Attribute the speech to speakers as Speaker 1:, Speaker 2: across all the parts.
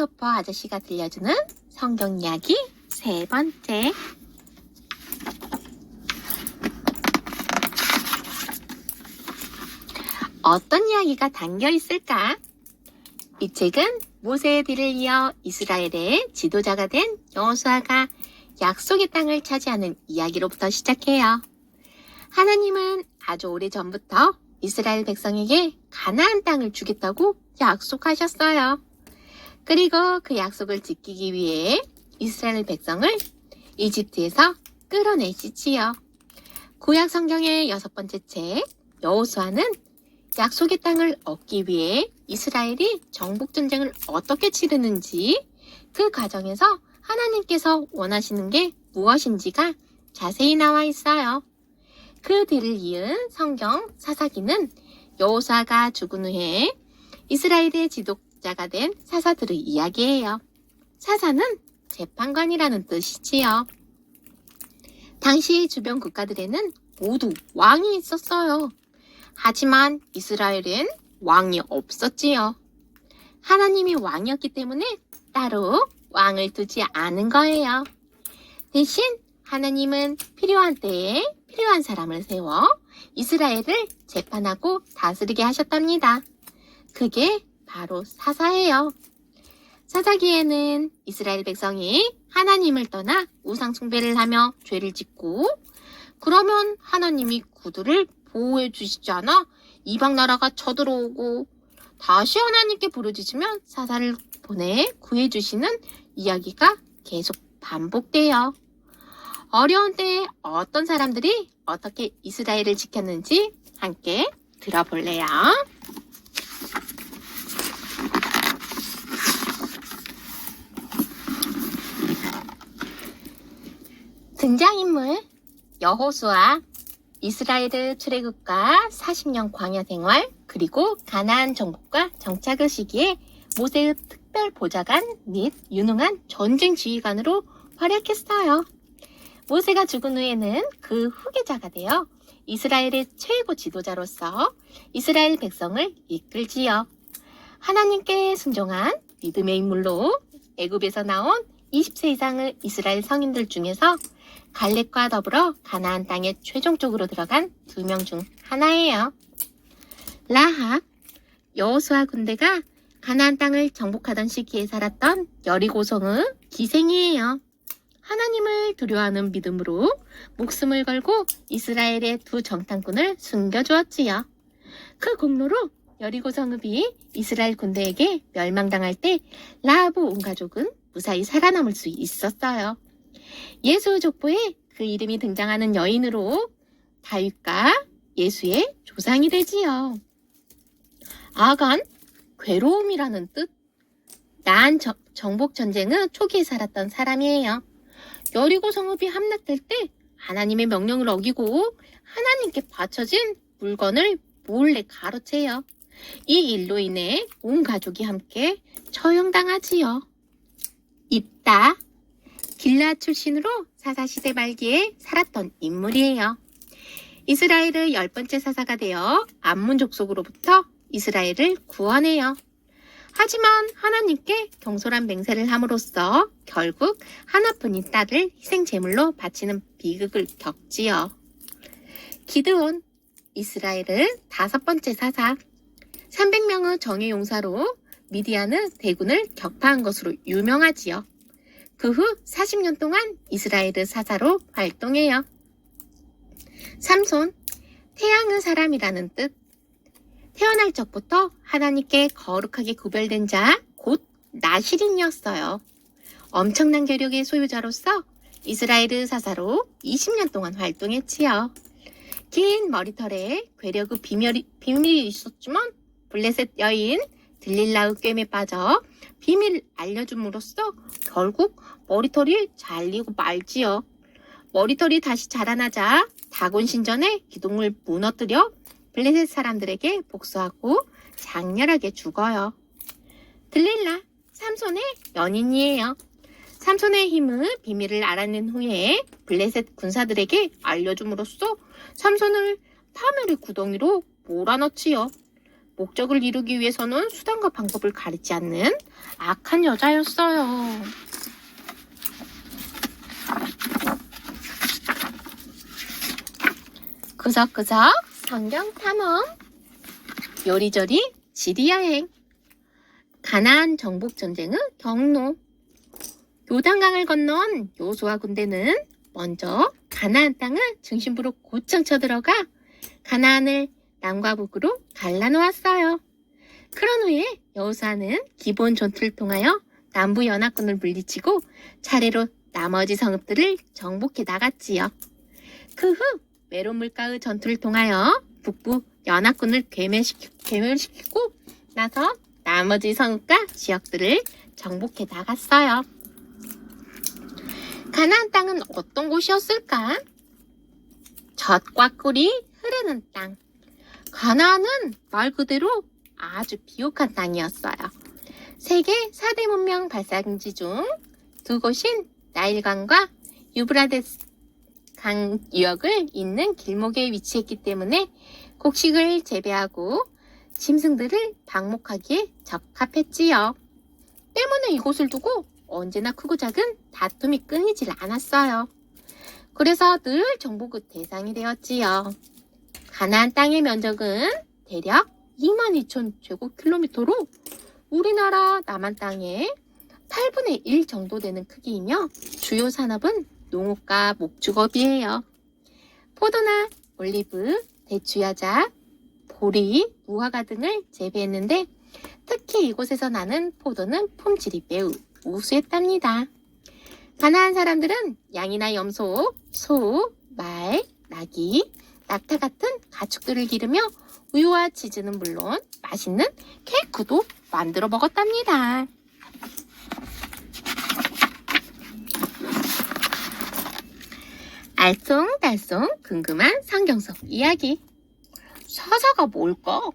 Speaker 1: 크리스토퍼 아저씨가 들려주는 성경 이야기 세 번째. 어떤 이야기가 담겨 있을까? 이 책은 모세의 뒤를 이어 이스라엘의 지도자가 된 여호수아가 약속의 땅을 차지하는 이야기로부터 시작해요. 하나님은 아주 오래전부터 이스라엘 백성에게 가나안 땅을 주겠다고 약속하셨어요. 그리고 그 약속을 지키기 위해 이스라엘 백성을 이집트에서 끌어내시지요. 구약 성경의 6번째 책 여호수아는 약속의 땅을 얻기 위해 이스라엘이 정복전쟁을 어떻게 치르는지, 그 과정에서 하나님께서 원하시는 게 무엇인지가 자세히 나와 있어요. 그 뒤를 이은 성경 사사기는 여호수아가 죽은 후에 이스라엘의 지도자가 된 사사들의 이야기예요. 사사는 재판관이라는 뜻이지요. 당시 주변 국가들에는 모두 왕이 있었어요. 하지만 이스라엘엔 왕이 없었지요. 하나님이 왕이었기 때문에 따로 왕을 두지 않은 거예요. 대신 하나님은 필요한 때에 필요한 사람을 세워 이스라엘을 재판하고 다스리게 하셨답니다. 그게 바로 사사예요. 사사기에는 이스라엘 백성이 하나님을 떠나 우상 숭배를 하며 죄를 짓고, 그러면 하나님이 그들을 보호해 주시지 않아 이방 나라가 쳐들어오고, 다시 하나님께 부르짖으면 사사를 보내 구해 주시는 이야기가 계속 반복돼요. 어려운 때에 어떤 사람들이 어떻게 이스라엘을 지켰는지 함께 들어볼래요? 등장인물 여호수아. 이스라엘의 출애굽과 40년 광야 생활, 그리고 가나안 정복과 정착의 시기에 모세의 특별 보좌관 및 유능한 전쟁 지휘관으로 활약했어요. 모세가 죽은 후에는 그 후계자가 되어 이스라엘의 최고 지도자로서 이스라엘 백성을 이끌지요. 하나님께 순종한 믿음의 인물로 애굽에서 나온 20세 이상의 이스라엘 성인들 중에서 갈렙과 더불어 가나안 땅에 최종적으로 들어간 2명 중 하나예요. 라합. 여호수아 군대가 가나안 땅을 정복하던 시기에 살았던 여리고성의 기생이에요. 하나님을 두려워하는 믿음으로 목숨을 걸고 이스라엘의 2 정탐꾼을 숨겨주었지요. 그 공로로 여리고 성읍이 이스라엘 군대에게 멸망당할 때 라합의 온 가족은 무사히 살아남을 수 있었어요. 예수 족보에 그 이름이 등장하는 여인으로 다윗과 예수의 조상이 되지요. 아간, 괴로움이라는 뜻. 나한 정복 전쟁의 초기에 살았던 사람이에요. 여리고 성읍이 함락될 때 하나님의 명령을 어기고 하나님께 바쳐진 물건을 몰래 가로채요. 이 일로 인해 온 가족이 함께 처형당하지요. 입다. 길라 출신으로 사사시대 말기에 살았던 인물이에요. 이스라엘의 10번째 사사가 되어 암몬 족속으로부터 이스라엘을 구원해요. 하지만 하나님께 경솔한 맹세를 함으로써 결국 하나뿐인 딸을 희생제물로 바치는 비극을 겪지요. 기드온. 이스라엘의 5번째 사사. 300명의 정예 용사로 미디안의 대군을 격파한 것으로 유명하지요. 그 후 40년 동안 이스라엘의 사사로 활동해요. 삼손. 태양의 사람이라는 뜻. 태어날 적부터 하나님께 거룩하게 구별된 자, 곧 나실인이었어요. 엄청난 계력의 소유자로서 이스라엘의 사사로 20년 동안 활동했지요. 긴 머리털에 괴력의 비밀이 있었지만 블레셋 여인 들릴라의 꿰매 빠져 비밀을 알려줌으로써 결국 머리털이 잘리고 말지요. 머리털이 다시 자라나자 다곤 신전의 기둥을 무너뜨려 블레셋 사람들에게 복수하고 장렬하게 죽어요. 들릴라, 삼손의 연인이에요. 삼손의 힘의 비밀을 알아낸 후에 블레셋 군사들에게 알려줌으로써 삼손을 파멸의 구덩이로 몰아넣지요. 목적을 이루기 위해서는 수단과 방법을 가리지 않는 악한 여자였어요. 구석구석 성경 탐험, 요리조리 지리여행, 가나안 정복 전쟁의 경로. 요단강을 건넌 요수아 군대는 먼저 가나안 땅을 중심부로 곧장 쳐들어가 가나안을 남과 북으로 갈라놓았어요. 그런 후에 여호수아는 기본 전투를 통하여 남부 연합군을 물리치고 차례로 나머지 성읍들을 정복해 나갔지요. 그 후 메론물가의 전투를 통하여 북부 연합군을 괴멸시키고 나서 나머지 성읍과 지역들을 정복해 나갔어요. 가나안 땅은 어떤 곳이었을까? 젖과 꿀이 흐르는 땅. 가나안은 말 그대로 아주 비옥한 땅이었어요. 세계 4대 문명 발상지 중 두 곳인 나일강과 유브라데스 강 유역을 잇는 길목에 위치했기 때문에 곡식을 재배하고 짐승들을 방목하기에 적합했지요. 때문에 이곳을 두고 언제나 크고 작은 다툼이 끊이질 않았어요. 그래서 늘 정복의 대상이 되었지요. 가나안 땅의 면적은 대략 22,000제곱킬로미터로 우리나라 남한 땅의 8분의 1 정도 되는 크기이며 주요 산업은 농업과 목축업이에요. 포도나 올리브, 대추야자, 보리, 무화과 등을 재배했는데 특히 이곳에서 나는 포도는 품질이 매우 우수했답니다. 가나안 사람들은 양이나 염소, 소, 말, 나귀, 낙타 같은 가축들을 기르며 우유와 치즈는 물론 맛있는 케이크도 만들어 먹었답니다. 알쏭달쏭 궁금한 성경 속 이야기. 사사가 뭘까?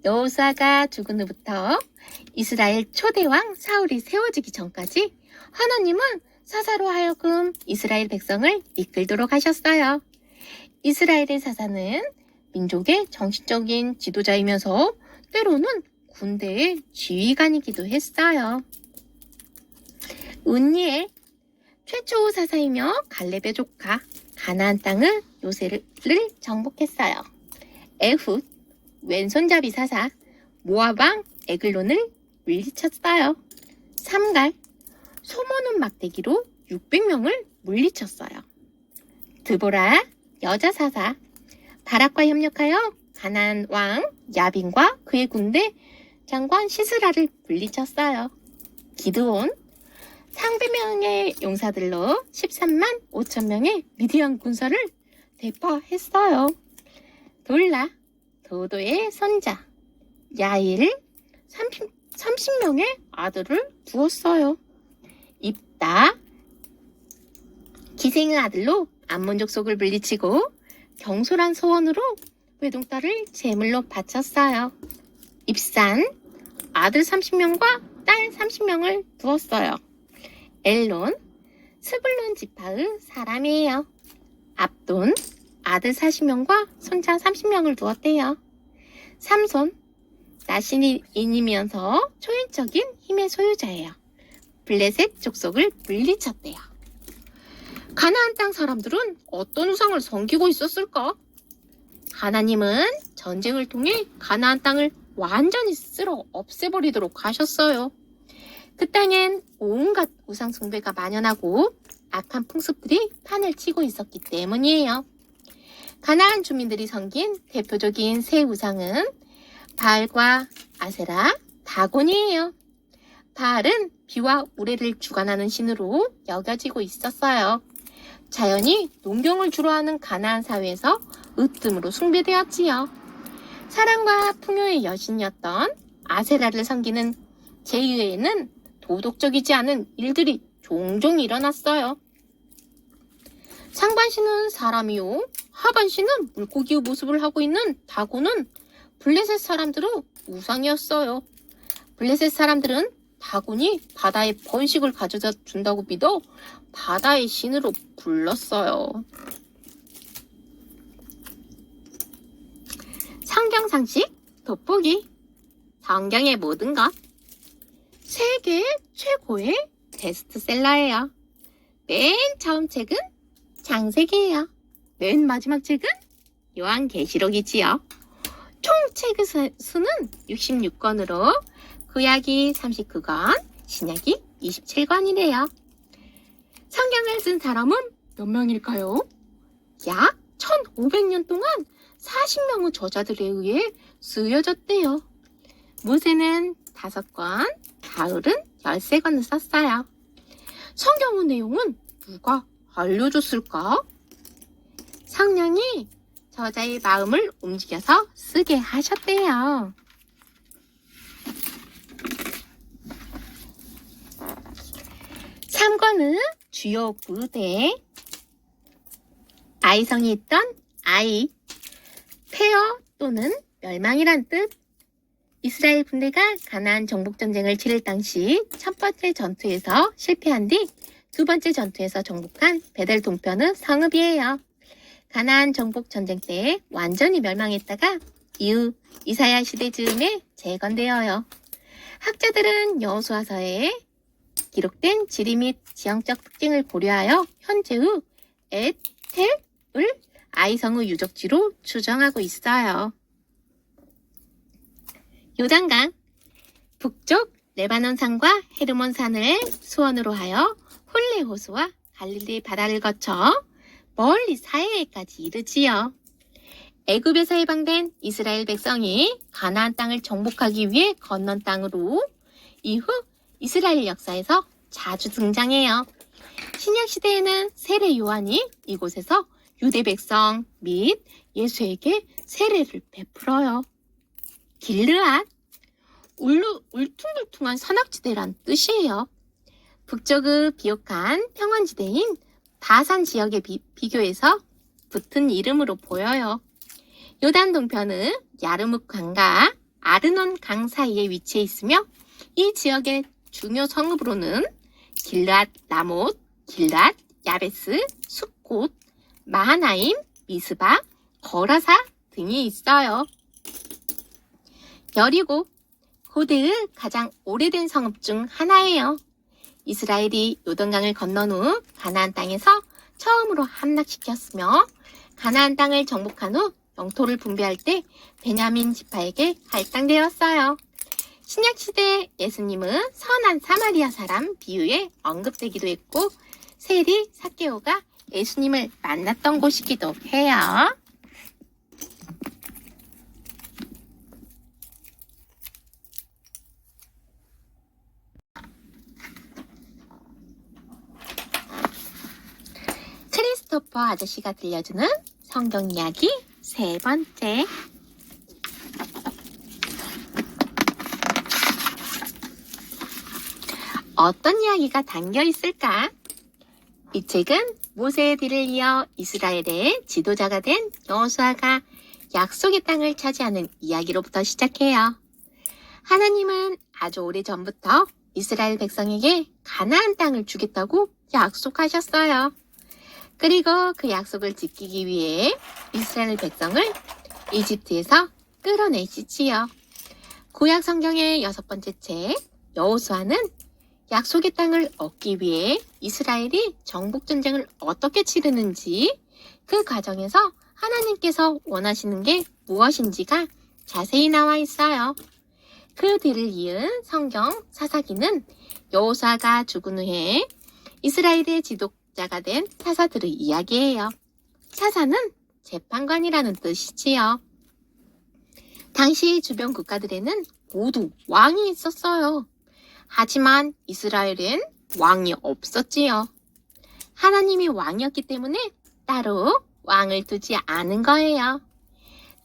Speaker 1: 여호수아가 죽은 후부터 이스라엘 초대왕 사울이 세워지기 전까지 하나님은 사사로 하여금 이스라엘 백성을 이끌도록 하셨어요. 이스라엘의 사사는 민족의 정신적인 지도자이면서 때로는 군대의 지휘관이기도 했어요. 운니엘, 최초 사사이며 갈렙의 조카, 가나안 땅을 요새를 정복했어요. 에훗, 왼손잡이 사사, 모압왕 에글론을 물리쳤어요. 삼갈, 소모는 막대기로 600명을 물리쳤어요. 드보라, 여자 사사, 바락과 협력하여 가나안 왕 야빈과 그의 군대 장관 시스라를 물리쳤어요. 기드온, 상백명의 용사들로 13만 5천 명의 미디안 군사를 대파했어요. 돌라, 도도의 손자, 야일, 30명의 아들을 두었어요. 입다, 기생의 아들로 암몬족 속을 물리치고 경솔한 소원으로 외동딸을 제물로 바쳤어요. 입산, 아들 30명과 딸 30명을 두었어요. 엘론, 스불론 지파의 사람이에요. 압돈, 아들 40명과 손자 30명을 두었대요. 삼손, 나신인이면서 초인적인 힘의 소유자예요. 블레셋 족속을 물리쳤대요. 가나안 땅 사람들은 어떤 우상을 섬기고 있었을까? 하나님은 전쟁을 통해 가나안 땅을 완전히 쓸어 없애버리도록 하셨어요. 그 땅엔 온갖 우상 숭배가 만연하고 악한 풍습들이 판을 치고 있었기 때문이에요. 가나안 주민들이 섬긴 대표적인 세 우상은 바알과 아세라, 다곤이에요. 바알은 비와 우레를 주관하는 신으로 여겨지고 있었어요. 자연이 농경을 주로 하는 가나안 사회에서 으뜸으로 숭배되었지요. 사랑과 풍요의 여신이었던 아세라를 섬기는 제이에는 도덕적이지 않은 일들이 종종 일어났어요. 상반신은 사람이요, 하반신은 물고기의 모습을 하고 있는 다곤은 블레셋 사람들의 우상이었어요. 블레셋 사람들은 다곤이 바다에 번식을 가져다 준다고 믿어 바다의 신으로 불렀어요. 성경 상식 돋보기, 성경의 모든 것. 세계 최고의 베스트셀러예요. 맨 처음 책은 창세기예요. 맨 마지막 책은 요한계시록이지요. 총 책의 수는 66권으로 구약이 39권, 신약이 27권이래요. 성경을 쓴 사람은 몇 명일까요? 약 1500년 동안 40명의 저자들에 의해 쓰여졌대요. 모세는 5권, 바울은 13권을 썼어요. 성경의 내용은 누가 알려줬을까? 성령이 저자의 마음을 움직여서 쓰게 하셨대요. 삼권은 주요 부대, 아이성이 있던 아이, 폐허 또는 멸망이란 뜻. 이스라엘 군대가 가나안 정복전쟁을 치를 당시 첫 번째 전투에서 실패한 뒤 두 번째 전투에서 정복한 베델 동편의 성읍이에요. 가나안 정복전쟁 때 완전히 멸망했다가 이후 이사야 시대 즈음에 재건되어요. 학자들은 여호수아서에 기록된 지리 및 지형적 특징을 고려하여 현재의 에텔을 아이성의 유적지로 추정하고 있어요. 요단강, 북쪽 레바논산과 헤르몬산을 수원으로 하여 홀레 호수와 갈릴리 바다를 거쳐 멀리 사해에까지 이르지요. 애굽에서 해방된 이스라엘 백성이 가나안 땅을 정복하기 위해 건넌 땅으로 이후 이스라엘 역사에서 자주 등장해요. 신약 시대에는 세례 요한이 이곳에서 유대 백성 및 예수에게 세례를 베풀어요. 길르앗, 울퉁불퉁한 산악지대란 뜻이에요. 북쪽의 비옥한 평원지대인 바산 지역에 비교해서 붙은 이름으로 보여요. 요단 동편은 야르묵 강과 아르논 강 사이에 위치해 있으며 이 지역의 중요 성읍으로는 길르앗 라못, 길르앗 야베스, 숫곳, 마하나임, 미스바, 거라사 등이 있어요. 여리고, 고대의 가장 오래된 성읍 중 하나예요. 이스라엘이 요단강을 건넌 후 가나안 땅에서 처음으로 함락시켰으며 가나안 땅을 정복한 후 영토를 분배할 때 베냐민 지파에게 할당되었어요. 신약시대 예수님은 선한 사마리아 사람 비유에 언급되기도 했고 세리 삭개오가 예수님을 만났던 곳이기도 해요. 크리스토퍼 아저씨가 들려주는 성경 이야기 세 번째. 어떤 이야기가 담겨 있을까? 이 책은 모세의 뒤를 이어 이스라엘의 지도자가 된 여호수아가 약속의 땅을 차지하는 이야기로부터 시작해요. 하나님은 아주 오래전부터 이스라엘 백성에게 가나안 땅을 주겠다고 약속하셨어요. 그리고 그 약속을 지키기 위해 이스라엘 백성을 이집트에서 끌어내시지요. 구약 성경의 6번째 책 여호수아는 약속의 땅을 얻기 위해 이스라엘이 정복전쟁을 어떻게 치르는지 그 과정에서 하나님께서 원하시는 게 무엇인지가 자세히 나와 있어요. 그 뒤를 이은 성경 사사기는 여호수아가 죽은 후에 이스라엘의 지도자가 된 사사들의 이야기예요. 사사는 재판관이라는 뜻이지요. 당시 주변 국가들에는 모두 왕이 있었어요. 하지만 이스라엘엔 왕이 없었지요. 하나님이 왕이었기 때문에 따로 왕을 두지 않은 거예요.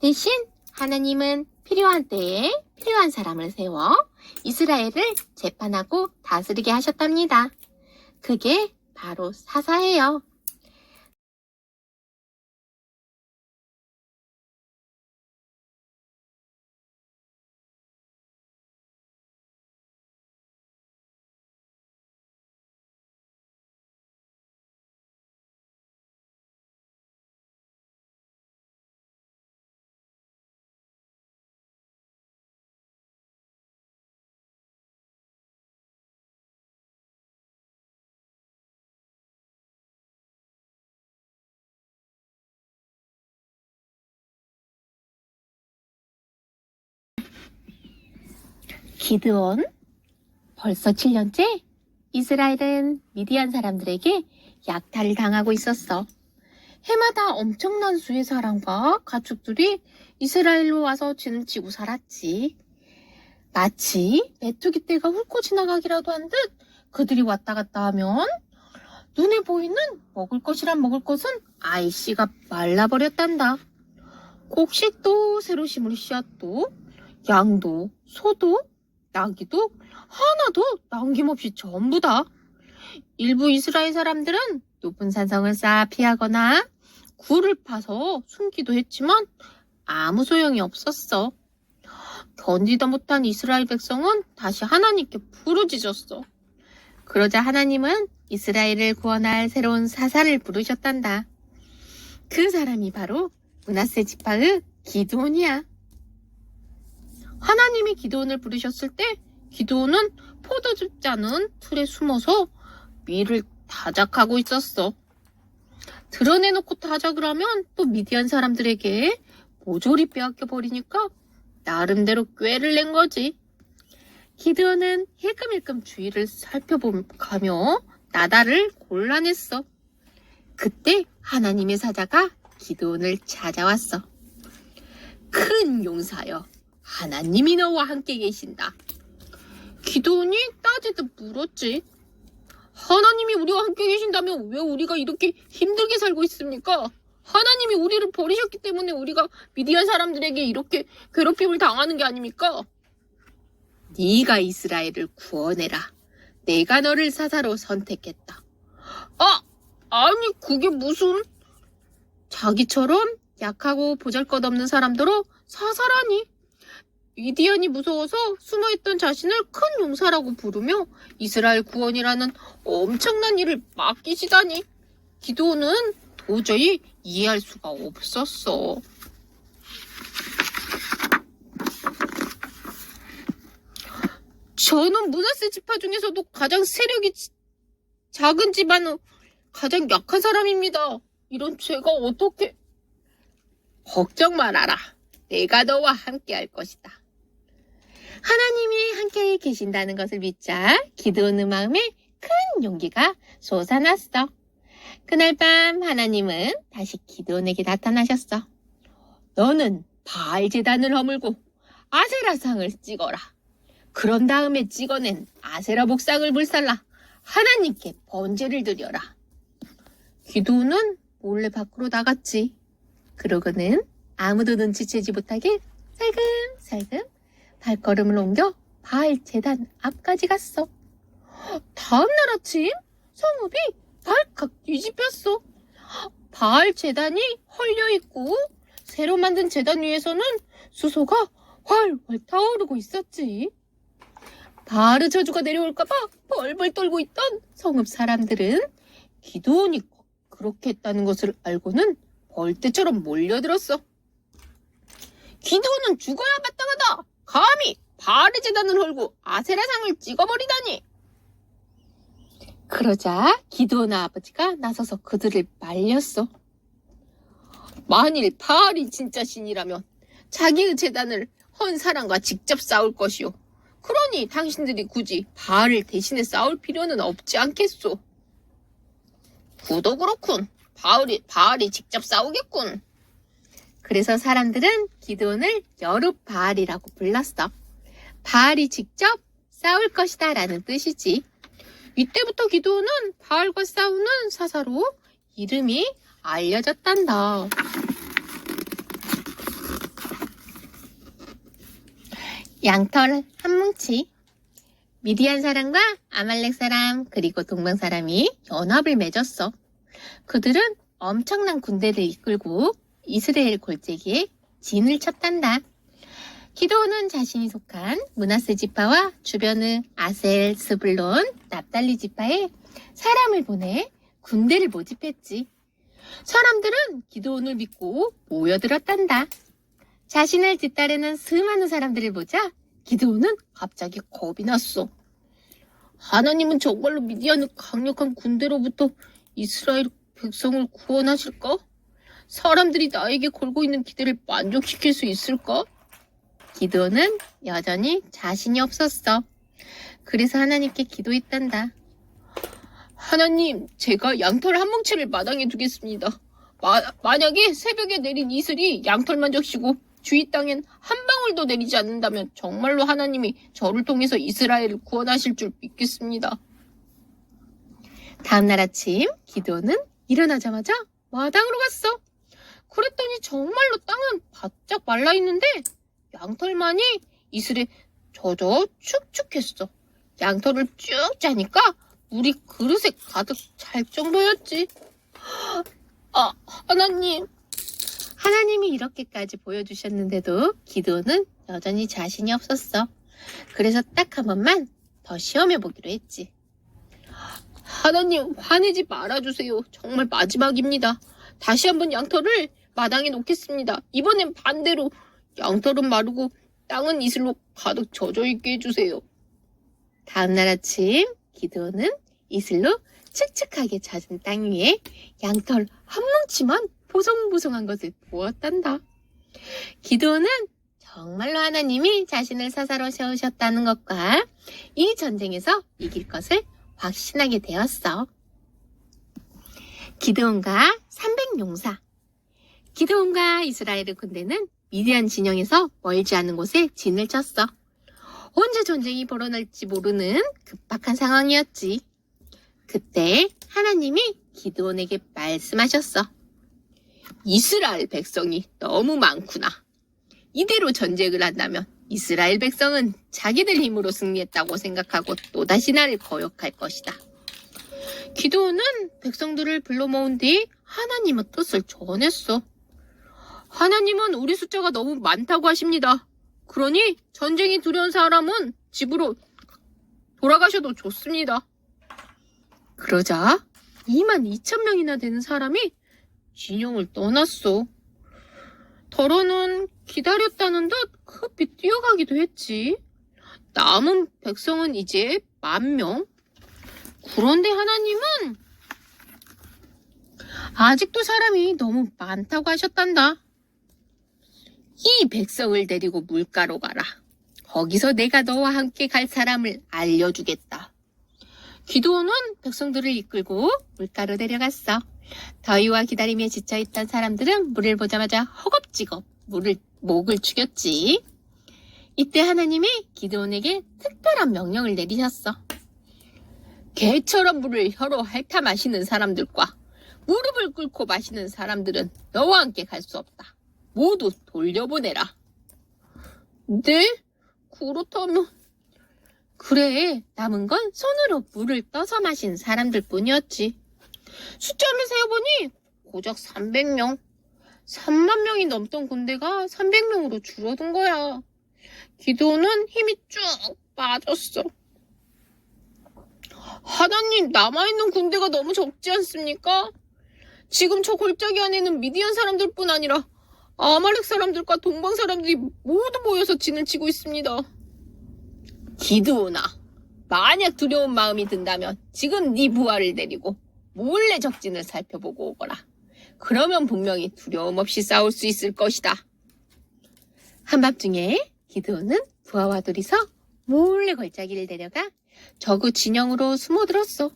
Speaker 1: 대신 하나님은 필요한 때에 필요한 사람을 세워 이스라엘을 재판하고 다스리게 하셨답니다. 그게 바로 사사예요. 기드온, 벌써 7년째 이스라엘은 미디안 사람들에게 약탈을 당하고 있었어. 해마다 엄청난 수의 사람과 가축들이 이스라엘로 와서 죄를 지고 살았지. 마치 메뚜기 떼가 훑고 지나가기라도 한 듯 그들이 왔다 갔다 하면 눈에 보이는 먹을 것이란 먹을 것은 아이씨가 말라버렸단다. 곡식도 새로 심을 씨앗도 양도 소도 나귀도 하나도 남김없이 전부 다. 일부 이스라엘 사람들은 높은 산성을 쌓아 피하거나 굴을 파서 숨기도 했지만 아무 소용이 없었어. 견디다 못한 이스라엘 백성은 다시 하나님께 부르짖었어. 그러자 하나님은 이스라엘을 구원할 새로운 사사를 부르셨단다. 그 사람이 바로 므낫세 지파의 기드온이야. 하나님이 기드온을 부르셨을 때 기드온은 포도즙 짜는 틀에 숨어서 밀을 다작하고 있었어. 드러내놓고 다작을 하면 또 미디안 사람들에게 모조리 빼앗겨 버리니까 나름대로 꾀를 낸 거지. 기드온은 힐끔힐끔 주위를 살펴가며 나달을 곤란했어. 그때 하나님의 사자가 기드온을 찾아왔어. 큰 용사여, 하나님이 너와 함께 계신다. 기드온이 따지듯 물었지. 하나님이 우리와 함께 계신다면 왜 우리가 이렇게 힘들게 살고 있습니까? 하나님이 우리를 버리셨기 때문에 우리가 미디안 사람들에게 이렇게 괴롭힘을 당하는 게 아닙니까? 네가 이스라엘을 구원해라. 내가 너를 사사로 선택했다. 아니 그게 무슨... 자기처럼 약하고 보잘것없는 사람들로 사사라니. 미디안이 무서워서 숨어있던 자신을 큰 용사라고 부르며 이스라엘 구원이라는 엄청난 일을 맡기시다니. 기드온은 도저히 이해할 수가 없었어. 저는 므낫세 지파 중에서도 가장 세력이 작은 집안의 가장 약한 사람입니다. 이런 제가 어떻게... 걱정 말아라. 내가 너와 함께 할 것이다. 하나님이 함께 계신다는 것을 믿자 기드온의 마음에 큰 용기가 솟아났어. 그날 밤 하나님은 다시 기드온에게 나타나셨어. 너는 바알 제단을 허물고 아세라상을 찍어라. 그런 다음에 찍어낸 아세라 목상을 불살라 하나님께 번제를 드려라. 기드온은 몰래 밖으로 나갔지. 그러고는 아무도 눈치채지 못하게 살금살금 발걸음을 옮겨 바알 제단 앞까지 갔어. 다음날 아침 성읍이 발칵 뒤집혔어. 바알 제단이 헐려있고 새로 만든 제단 위에서는 수소가 활활 타오르고 있었지. 바알의 저주가 내려올까봐 벌벌 떨고 있던 성읍 사람들은 기드온이 그렇게 했다는 것을 알고는 벌떼처럼 몰려들었어. 기드온은 죽어야 마땅하다. 감히 바알의 제단을 헐고 아세라상을 찍어버리다니. 그러자 기드온의 아버지가 나서서 그들을 말렸어. 만일 바알이 진짜 신이라면 자기의 제단을 헌 사람과 직접 싸울 것이오. 그러니 당신들이 굳이 바알을 대신해 싸울 필요는 없지 않겠소. 구도 그렇군. 바알이 직접 싸우겠군. 그래서 사람들은 기드온을 여룹 바알이라고 불렀어. 바알이 직접 싸울 것이다 라는 뜻이지. 이때부터 기드온은 바알과 싸우는 사사로 이름이 알려졌단다. 양털 한 뭉치. 미디안 사람과 아말렉 사람 그리고 동방 사람이 연합을 맺었어. 그들은 엄청난 군대를 이끌고 이스라엘 골짜기에 진을 쳤단다. 기드온은 자신이 속한 므낫세 지파와 주변의 아셀, 스불론, 납달리 지파에 사람을 보내 군대를 모집했지. 사람들은 기드온을 믿고 모여들었단다. 자신을 뒤따르는 수많은 사람들을 보자 기드온은 갑자기 겁이 났어. 하나님은 정말로 미디안의 강력한 군대로부터 이스라엘 백성을 구원하실까? 사람들이 나에게 걸고 있는 기대를 만족시킬 수 있을까? 기드온은 여전히 자신이 없었어. 그래서 하나님께 기도했단다. 하나님, 제가 양털 한 뭉치를 마당에 두겠습니다. 만약에 새벽에 내린 이슬이 양털만 적시고 주위 땅엔 한 방울도 내리지 않는다면 정말로 하나님이 저를 통해서 이스라엘을 구원하실 줄 믿겠습니다. 다음날 아침 기드온은 일어나자마자 마당으로 갔어. 그랬더니 정말로 땅은 바짝 말라있는데 양털만이 이슬에 젖어 축축했어. 양털을 쭉 짜니까 물이 그릇에 가득 찰 정도였지. 하나님이 이렇게까지 보여주셨는데도 기드온은 여전히 자신이 없었어. 그래서 딱 한 번만 더 시험해보기로 했지. 하나님, 화내지 말아주세요. 정말 마지막입니다. 다시 한번 양털을 마당에 놓겠습니다. 이번엔 반대로 양털은 마르고 땅은 이슬로 가득 젖어있게 해주세요. 다음날 아침 기드온은 이슬로 칙칙하게 젖은 땅 위에 양털 한 뭉치만 보송보송한 것을 보았단다. 기드온은 정말로 하나님이 자신을 사사로 세우셨다는 것과 이 전쟁에서 이길 것을 확신하게 되었어. 기드온과 300용사. 기드온과 이스라엘의 군대는 미디안 진영에서 멀지 않은 곳에 진을 쳤어. 언제 전쟁이 벌어날지 모르는 급박한 상황이었지. 그때 하나님이 기드온에게 말씀하셨어. 이스라엘 백성이 너무 많구나. 이대로 전쟁을 한다면 이스라엘 백성은 자기들 힘으로 승리했다고 생각하고 또다시 나를 거역할 것이다. 기드온은 백성들을 불러 모은 뒤 하나님의 뜻을 전했어. 하나님은 우리 숫자가 너무 많다고 하십니다. 그러니 전쟁이 두려운 사람은 집으로 돌아가셔도 좋습니다. 그러자 22,000명이나 되는 사람이 진영을 떠났어. 더러는 기다렸다는 듯 급히 뛰어가기도 했지. 남은 백성은 이제 10,000명. 그런데 하나님은 아직도 사람이 너무 많다고 하셨단다. 이 백성을 데리고 물가로 가라. 거기서 내가 너와 함께 갈 사람을 알려주겠다. 기드온은 백성들을 이끌고 물가로 데려갔어. 더위와 기다림에 지쳐있던 사람들은 물을 보자마자 허겁지겁 목을 죽였지. 이때 하나님이 기드온에게 특별한 명령을 내리셨어. 개처럼 물을 혀로 핥아 마시는 사람들과 무릎을 꿇고 마시는 사람들은 너와 함께 갈 수 없다. 모두 돌려보내라. 네? 그렇다면... 그래, 남은 건 손으로 물을 떠서 마신 사람들 뿐이었지. 숫자를 세어보니 고작 300명. 3만 명이 넘던 군대가 300명으로 줄어든 거야. 기드온은 힘이 쭉 빠졌어. 하나님, 남아있는 군대가 너무 적지 않습니까? 지금 저 골짜기 안에는 미디안 사람들뿐 아니라 아말렉 사람들과 동방 사람들이 모두 모여서 진을 치고 있습니다. 기드온아, 만약 두려운 마음이 든다면 지금 네 부하를 데리고 몰래 적진을 살펴보고 오거라. 그러면 분명히 두려움 없이 싸울 수 있을 것이다. 한밤중에 기드온은 부하와 둘이서 몰래 골짜기를 내려가 적의 진영으로 숨어들었어.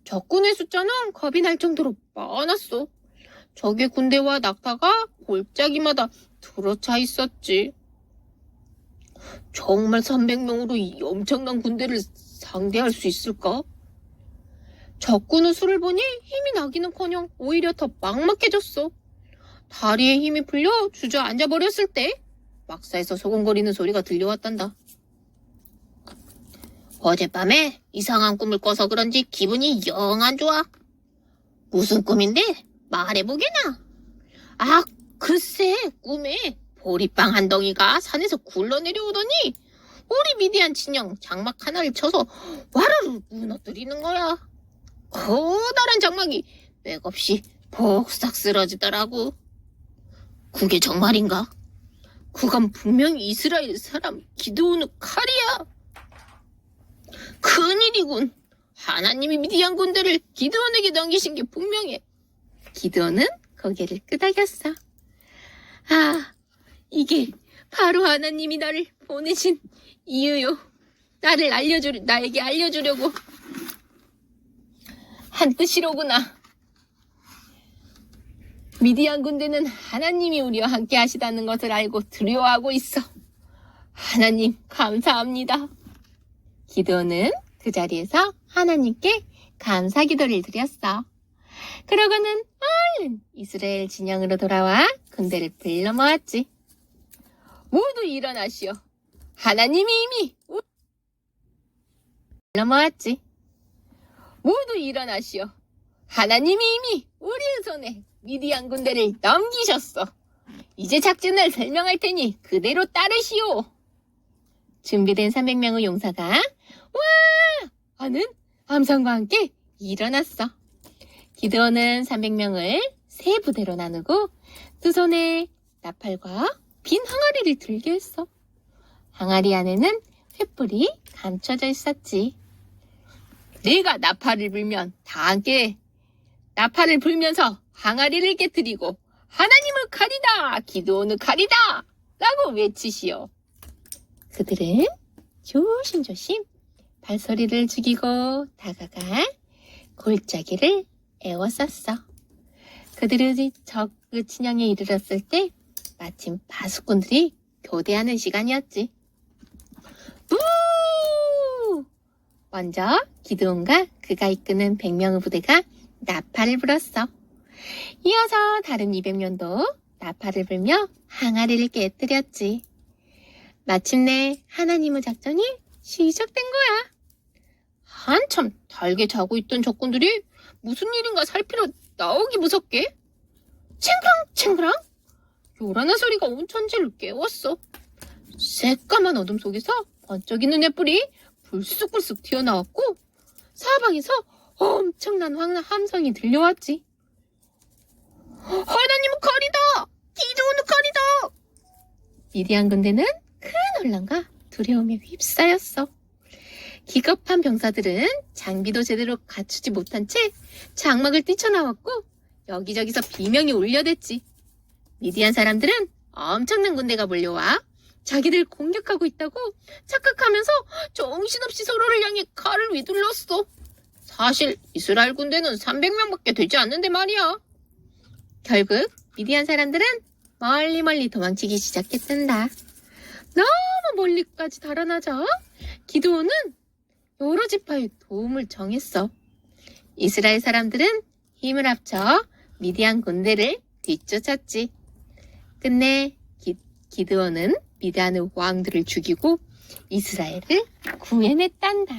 Speaker 1: 적군의 숫자는 겁이 날 정도로 많았어. 적의 군대와 낙타가 골짜기마다 들어차 있었지. 정말 300명으로 이 엄청난 군대를 상대할 수 있을까? 적군의 수를 보니 힘이 나기는커녕 오히려 더 막막해졌어. 다리에 힘이 풀려 주저앉아 버렸을 때 막사에서 소곤거리는 소리가 들려왔단다. 어젯밤에 이상한 꿈을 꿔서 그런지 기분이 영 안 좋아. 무슨 꿈인데? 말해보게나. 아, 글쎄, 꿈에 보리빵 한 덩이가 산에서 굴러내려오더니 우리 미디안 진영 장막 하나를 쳐서 와르르 무너뜨리는 거야. 커다란 장막이 맥없이 폭삭 쓰러지더라고. 그게 정말인가? 그건 분명히 이스라엘 사람 기드온의 칼이야. 큰일이군. 하나님이 미디안 군대를 기드온에게 넘기신 게 분명해. 기드온은 고개를 끄덕였어. 아, 이게 바로 하나님이 나를 보내신 이유요. 나에게 알려주려고 한 뜻이로구나. 미디안 군대는 하나님이 우리와 함께 하시다는 것을 알고 두려워하고 있어. 하나님, 감사합니다. 기드온은 그 자리에서 하나님께 감사 기도를 드렸어. 그러고는 얼른 이스라엘 진영으로 돌아와 군대를 불러 모았지. 모두 일어나시오. 하나님이 이미 불러 모았지. 모두 일어나시오. 하나님이 이미 우리의 손에 미디안 군대를 넘기셨어. 이제 작전을 설명할 테니 그대로 따르시오. 준비된 300명의 용사가 와! 하는 함성과 함께 일어났어. 기드온은 300명을 세 부대로 나누고 두 손에 나팔과 빈 항아리를 들게 했어. 항아리 안에는 횃불이 감춰져 있었지. 내가 나팔을 불면 다 함께 나팔을 불면서 항아리를 깨뜨리고 하나님을 가리다! 기드온을 가리다! 라고 외치시오. 그들은 조심조심 발소리를 죽이고 다가가 골짜기를 에워쌌어. 그들이 그 진영에 이르렀을 때 마침 바수꾼들이 교대하는 시간이었지. 부! 먼저 기드온과 그가 이끄는 100명의 부대가 나팔을 불었어. 이어서 다른 200명도 나팔을 불며 항아리를 깨뜨렸지. 마침내 하나님의 작전이 시작된 거야. 한참 달게 자고 있던 적군들이 무슨 일인가 살피러 나오기 무섭게 챙그랑 요란한 소리가 온 천지를 깨웠어. 새까만 어둠 속에서 번쩍이는 횃불이 불쑥불쑥 튀어나왔고 사방에서 엄청난 함성이 들려왔지. 하나님은 칼이다! 기드온의 칼이다! 미디안 군대는 큰 혼란과 두려움에 휩싸였어. 기겁한 병사들은 장비도 제대로 갖추지 못한 채 장막을 뛰쳐나왔고 여기저기서 비명이 울려댔지. 미디안 사람들은 엄청난 군대가 몰려와 자기들 공격하고 있다고 착각하면서 정신없이 서로를 향해 칼을 휘둘렀어. 사실 이스라엘 군대는 300명밖에 되지 않는데 말이야. 결국 미디안 사람들은 멀리 도망치기 시작했단다. 너무 멀리까지 달아나자 기드온은 여러 지파의 도움을 정했어. 이스라엘 사람들은 힘을 합쳐 미디안 군대를 뒤쫓았지. 끝내 기드온은 미디안의 왕들을 죽이고 이스라엘을 구해냈단다.